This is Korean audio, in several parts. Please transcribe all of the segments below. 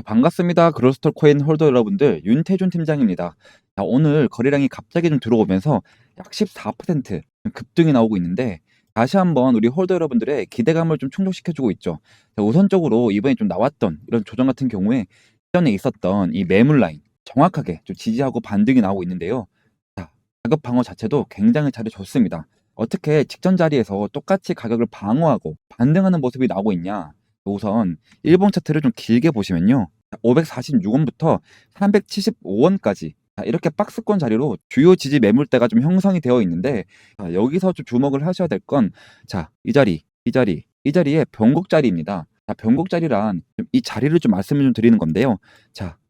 반갑습니다. 그로스터 코인 홀더 여러분들, 윤태준 팀장입니다. 오늘 거래량이 갑자기 좀 들어오면서 약 14% 급등이 나오고 있는데, 다시 한번 우리 홀더 여러분들의 기대감을 좀 충족시켜주고 있죠. 우선적으로 이번에 좀 나왔던 이런 조정 같은 경우에 전에 있었던 이 매물 라인 정확하게 좀 지지하고 반등이 나오고 있는데요. 가격 방어 자체도 굉장히 잘해줬습니다. 어떻게 직전 자리에서 똑같이 가격을 방어하고 반등하는 모습이 나오고 있냐? 우선 일봉 차트를 좀 길게 보시면요. 546원부터 375원까지 이렇게 박스권 자리로 주요 지지 매물대가 좀 형성이 되어 있는데, 여기서 좀 주목을 하셔야 될 건, 이 자리, 이 자리, 이 자리에 변곡 자리입니다. 변곡 자리란 이 자리를 좀 말씀을 좀 드리는 건데요.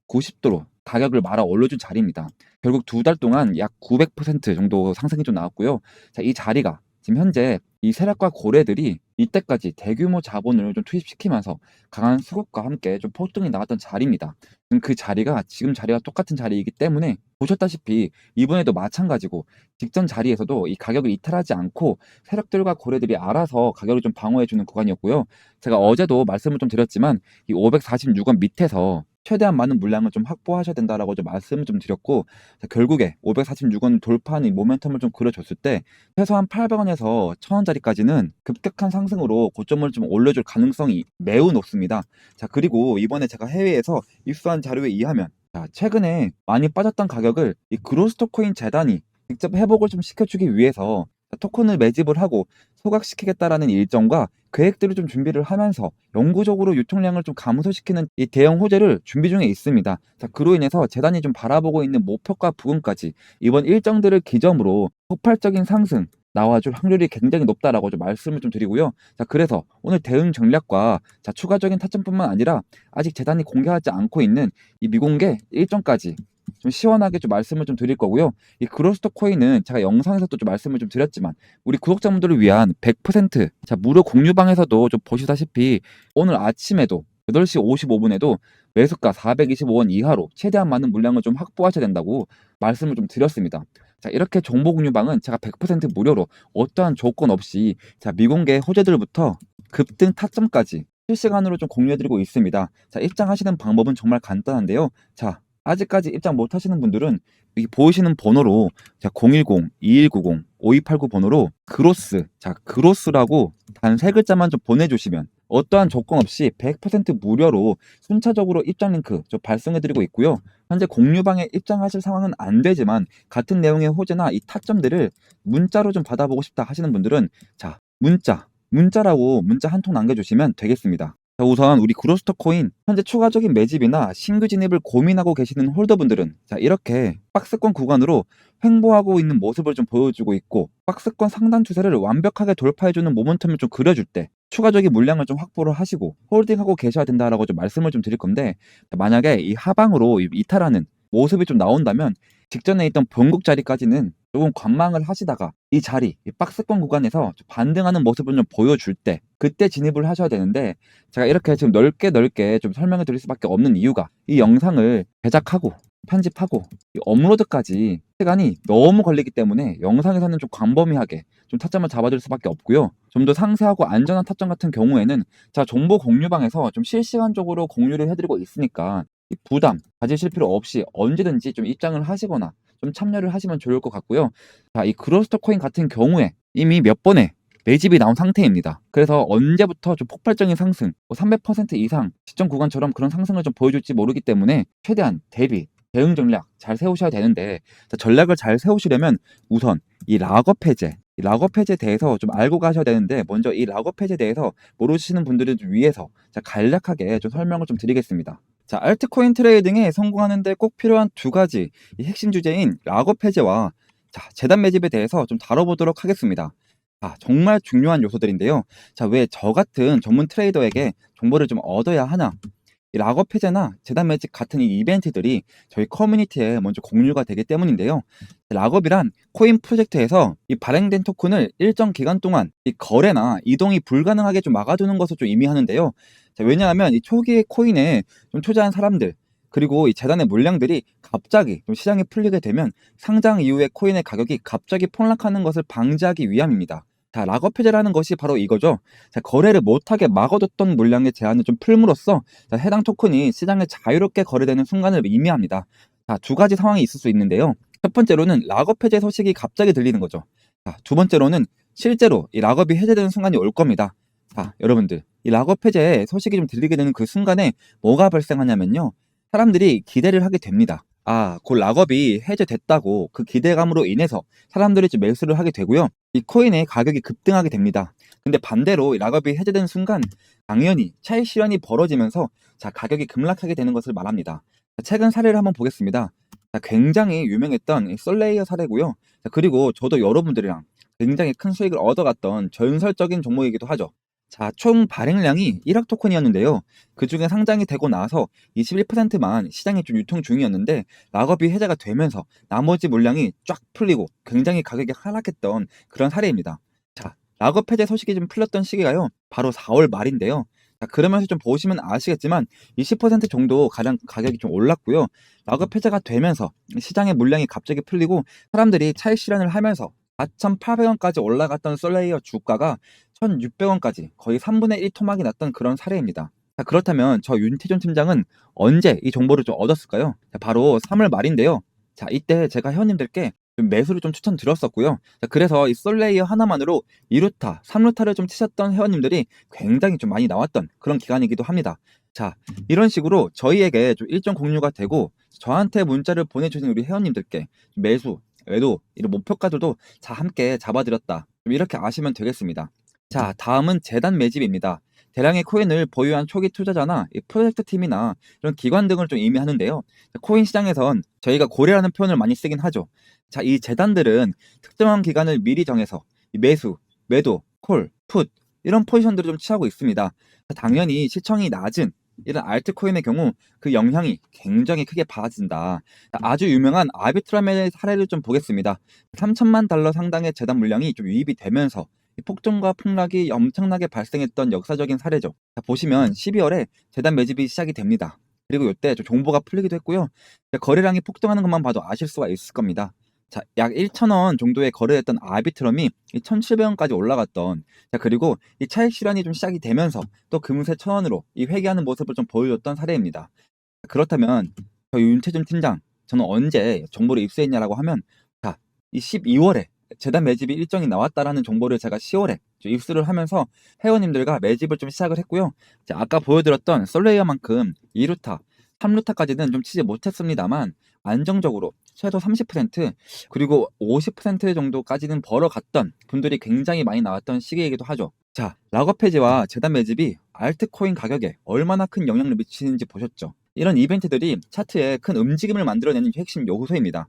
90도로 가격을 말아 올려준 자리입니다. 결국 2달 동안 약 900% 정도 상승이 좀 나왔고요. 이 자리가 지금 현재 이 세력과 고래들이 이때까지 대규모 자본을 좀 투입시키면서 강한 수급과 함께 좀 폭등이 나왔던 자리입니다. 그 자리가 지금 자리와 똑같은 자리이기 때문에 보셨다시피 이번에도 마찬가지고, 직전 자리에서도 이 가격을 이탈하지 않고 세력들과 고래들이 알아서 가격을 좀 방어해주는 구간이었고요. 제가 어제도 말씀을 좀 드렸지만 이 546원 밑에서 최대한 많은 물량을 좀 확보하셔야 된다라고 좀 말씀을 좀 드렸고, 결국에 546원 돌파한 이 모멘텀을 좀 그려줬을 때 최소한 800원에서 1000원짜리까지는 급격한 상승으로 고점을 좀 올려줄 가능성이 매우 높습니다. 그리고 이번에 제가 해외에서 입수한 자료에 의하면, 최근에 많이 빠졌던 가격을 이 그로스토 코인 재단이 직접 회복을 좀 시켜주기 위해서 토큰을 매집을 하고 소각시키겠다라는 일정과 계획들을 좀 준비를 하면서 영구적으로 유통량을 좀 감소시키는 이 대형 호재를 준비 중에 있습니다. 그로 인해서 재단이 좀 바라보고 있는 목표가 부근까지 이번 일정들을 기점으로 폭발적인 상승 나와줄 확률이 굉장히 높다라고 좀 말씀을 좀 드리고요. 그래서 오늘 대응 전략과 추가적인 타점뿐만 아니라 아직 재단이 공개하지 않고 있는 이 미공개 일정까지 좀 시원하게 좀 말씀을 좀 드릴 거고요. 이 그로스토 코인은 제가 영상에서도 좀 말씀을 좀 드렸지만, 우리 구독자분들을 위한 100% 무료 공유방에서도 좀 보시다시피 오늘 아침에도 8시 55분에도 매수가 425원 이하로 최대한 많은 물량을 좀 확보하셔야 된다고 말씀을 좀 드렸습니다. 이렇게 정보 공유방은 제가 100% 무료로 어떠한 조건 없이 미공개 호재들부터 급등 타점까지 실시간으로 좀 공유해드리고 있습니다. 입장하시는 방법은 정말 간단한데요. 아직까지 입장 못 하시는 분들은 여기 보이시는 번호로 010-2190-5289 번호로 그로스라고 단 3글자만 좀 보내주시면 어떠한 조건 없이 100% 무료로 순차적으로 입장 링크 좀 발송해드리고 있고요. 현재 공유방에 입장하실 상황은 안 되지만 같은 내용의 호재나 이 타점들을 문자로 좀 받아보고 싶다 하시는 분들은 문자라고 문자 한 통 남겨주시면 되겠습니다. 우선 우리 그로스터 코인 현재 추가적인 매집이나 신규 진입을 고민하고 계시는 홀더분들은 이렇게 박스권 구간으로 횡보하고 있는 모습을 좀 보여주고 있고, 박스권 상단 추세를 완벽하게 돌파해주는 모멘텀을 좀 그려줄 때 추가적인 물량을 좀 확보를 하시고 홀딩하고 계셔야 된다라고 좀 말씀을 좀 드릴 건데, 만약에 이 하방으로 이탈하는 모습이 좀 나온다면 직전에 있던 변곡 자리까지는 조금 관망을 하시다가 이 자리, 이 박스권 구간에서 반등하는 모습을 좀 보여줄 때 그때 진입을 하셔야 되는데, 제가 이렇게 지금 넓게 좀 설명을 드릴 수밖에 없는 이유가 이 영상을 제작하고 편집하고 이 업로드까지 시간이 너무 걸리기 때문에 영상에서는 좀 광범위하게 좀 타점을 잡아줄 수밖에 없고요. 좀 더 상세하고 안전한 타점 같은 경우에는 제가 정보 공유방에서 좀 실시간적으로 공유를 해드리고 있으니까 이 부담 가지실 필요 없이 언제든지 좀 입장을 하시거나 좀 참여를 하시면 좋을 것 같고요. 이 그로스터 코인 같은 경우에 이미 몇 번의 매집이 나온 상태입니다. 그래서 언제부터 좀 폭발적인 상승, 300% 이상 시점 구간처럼 그런 상승을 좀 보여줄지 모르기 때문에 최대한 대응 전략 잘 세우셔야 되는데, 전략을 잘 세우시려면 우선 이 락업 해제에 대해서 좀 알고 가셔야 되는데, 먼저 이 락업 해제에 대해서 모르시는 분들을 좀 위해서 간략하게 좀 설명을 좀 드리겠습니다. 알트코인 트레이딩에 성공하는 데 꼭 필요한 2가지 이 핵심 주제인 락업 해제와 재단 매집에 대해서 좀 다뤄보도록 하겠습니다. 정말 중요한 요소들인데요. 왜 저 같은 전문 트레이더에게 정보를 좀 얻어야 하나? 이 락업 해제나 재단 매집 같은 이 이벤트들이 저희 커뮤니티에 먼저 공유가 되기 때문인데요. 락업이란 코인 프로젝트에서 이 발행된 토큰을 일정 기간 동안 이 거래나 이동이 불가능하게 좀 막아두는 것을 좀 의미하는데요. 왜냐하면 이 초기에 코인에 좀 투자한 사람들, 그리고 이 재단의 물량들이 갑자기 좀 시장이 풀리게 되면 상장 이후에 코인의 가격이 갑자기 폭락하는 것을 방지하기 위함입니다. 자, 락업 해제라는 것이 바로 이거죠. 자, 거래를 못하게 막아뒀던 물량의 제한을 좀 풀므로써 자, 해당 토큰이 시장에 자유롭게 거래되는 순간을 의미합니다. 자, 두 가지 상황이 있을 수 있는데요. 첫 번째로는 락업 해제 소식이 갑자기 들리는 거죠. 자, 두 번째로는 실제로 이 락업이 해제되는 순간이 올 겁니다. 자, 여러분들, 이 락업 해제 소식이 좀 들리게 되는 그 순간에 뭐가 발생하냐면요. 사람들이 기대를 하게 됩니다. 아, 곧 락업이 해제됐다고 그 기대감으로 인해서 사람들이 좀 매수를 하게 되고요. 이 코인의 가격이 급등하게 됩니다. 근데 반대로 이 락업이 해제된 순간 당연히 차익 실현이 벌어지면서 자, 가격이 급락하게 되는 것을 말합니다. 자, 최근 사례를 한번 보겠습니다. 자, 굉장히 유명했던 이 솔레이어 사례고요. 자, 그리고 저도 여러분들이랑 굉장히 큰 수익을 얻어갔던 전설적인 종목이기도 하죠. 자, 총 발행량이 1억 토큰이었는데요. 그중에 상장이 되고 나서 21%만 시장에 좀 유통 중이었는데 락업이 해제가 되면서 나머지 물량이 쫙 풀리고 굉장히 가격이 하락했던 그런 사례입니다. 자, 락업 해제 소식이 좀 풀렸던 시기가요. 바로 4월 말인데요. 자, 그러면서 좀 보시면 아시겠지만 20% 정도 가량 가격이 좀 올랐고요. 락업 해제가 되면서 시장의 물량이 갑자기 풀리고 사람들이 차익 실현을 하면서 4,800원까지 올라갔던 솔레이어 주가가 1,600원까지 거의 3분의 1 토막이 났던 그런 사례입니다. 자, 그렇다면 저 윤태준 팀장은 언제 이 정보를 좀 얻었을까요? 자, 바로 3월 말인데요. 자, 이때 제가 회원님들께 좀 매수를 좀 추천드렸었고요. 자, 그래서 이 솔레이어 하나만으로 2루타, 3루타를 좀 치셨던 회원님들이 굉장히 좀 많이 나왔던 그런 기간이기도 합니다. 자, 이런 식으로 저희에게 좀 일정 공유가 되고 저한테 문자를 보내주신 우리 회원님들께 매수, 외도, 이런 목표가들도 자, 함께 잡아드렸다. 좀 이렇게 아시면 되겠습니다. 자, 다음은 재단 매집입니다. 대량의 코인을 보유한 초기 투자자나 이 프로젝트 팀이나 이런 기관 등을 좀 의미하는데요. 코인 시장에선 저희가 고래라는 표현을 많이 쓰긴 하죠. 자, 이 재단들은 특정한 기간을 미리 정해서 이 매수, 매도, 콜, 풋 이런 포지션들을 좀 취하고 있습니다. 당연히 시청이 낮은 이런 알트코인의 경우 그 영향이 굉장히 크게 받아진다. 아주 유명한 아비트라멜의 사례를 좀 보겠습니다. 3천만 달러 상당의 재단 물량이 좀 유입이 되면서 이 폭등과 폭락이 엄청나게 발생했던 역사적인 사례죠. 자, 보시면 12월에 재단 매집이 시작이 됩니다. 그리고 이때 좀 정보가 풀리기도 했고요. 거래량이 폭등하는 것만 봐도 아실 수가 있을 겁니다. 자, 약 1,000원 정도에 거래했던 아비트럼이 1,700원까지 올라갔던, 자, 그리고 이 차익 실현이 좀 시작이 되면서 또 금세 1,000원으로 이 회귀하는 모습을 좀 보여줬던 사례입니다. 그렇다면 저 윤태준 팀장, 저는 언제 정보를 입수했냐라고 하면, 자, 이 12월에 재단 매집이 일정이 나왔다라는 정보를 제가 10월에 입수를 하면서 회원님들과 매집을 좀 시작을 했고요. 자, 아까 보여드렸던 솔레이어만큼 2루타, 3루타까지는 좀 치지 못했습니다만 안정적으로 최소 30% 그리고 50% 정도까지는 벌어갔던 분들이 굉장히 많이 나왔던 시기이기도 하죠. 자, 락업 해지와 재단 매집이 알트코인 가격에 얼마나 큰 영향을 미치는지 보셨죠? 이런 이벤트들이 차트에 큰 움직임을 만들어내는 핵심 요소입니다.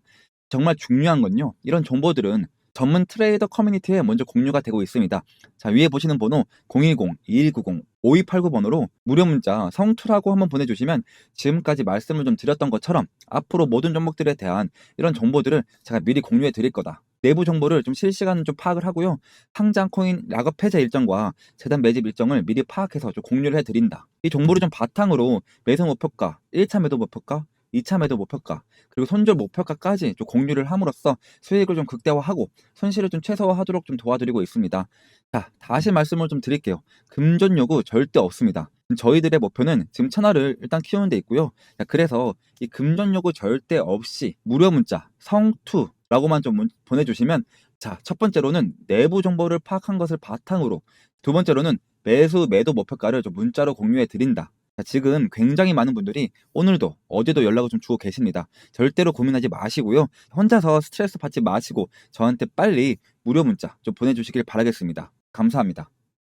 정말 중요한 건요. 이런 정보들은 전문 트레이더 커뮤니티에 먼저 공유가 되고 있습니다. 자, 위에 보시는 번호 010-2190-5289번으로 무료 문자 성투라고 한번 보내주시면 지금까지 말씀을 좀 드렸던 것처럼 앞으로 모든 종목들에 대한 이런 정보들을 제가 미리 공유해 드릴 거다. 내부 정보를 좀 실시간으로 좀 파악을 하고요. 상장 코인 락업 해제 일정과 재단 매집 일정을 미리 파악해서 좀 공유를 해드린다. 이 정보를 좀 바탕으로 매수 목표가, 1차 매도 목표가, 2차 매도 목표가, 그리고 손절 목표가까지 좀 공유를 함으로써 수익을 좀 극대화하고 손실을 좀 최소화하도록 좀 도와드리고 있습니다. 자, 다시 말씀을 좀 드릴게요. 금전 요구 절대 없습니다. 저희들의 목표는 지금 채널을 일단 키우는 데 있고요. 자, 그래서 이 금전 요구 절대 없이 무료 문자 성투라고만 좀 보내주시면, 자, 첫 번째로는 내부 정보를 파악한 것을 바탕으로, 두 번째로는 매수 매도 목표가를 좀 문자로 공유해 드린다. 자, 지금 굉장히 많은 분들이 오늘도 어제도 연락을 좀 주고 계십니다. 절대로 고민하지 마시고요. 혼자서 스트레스 받지 마시고 저한테 빨리 무료 문자 좀 보내주시길 바라겠습니다. 감사합니다.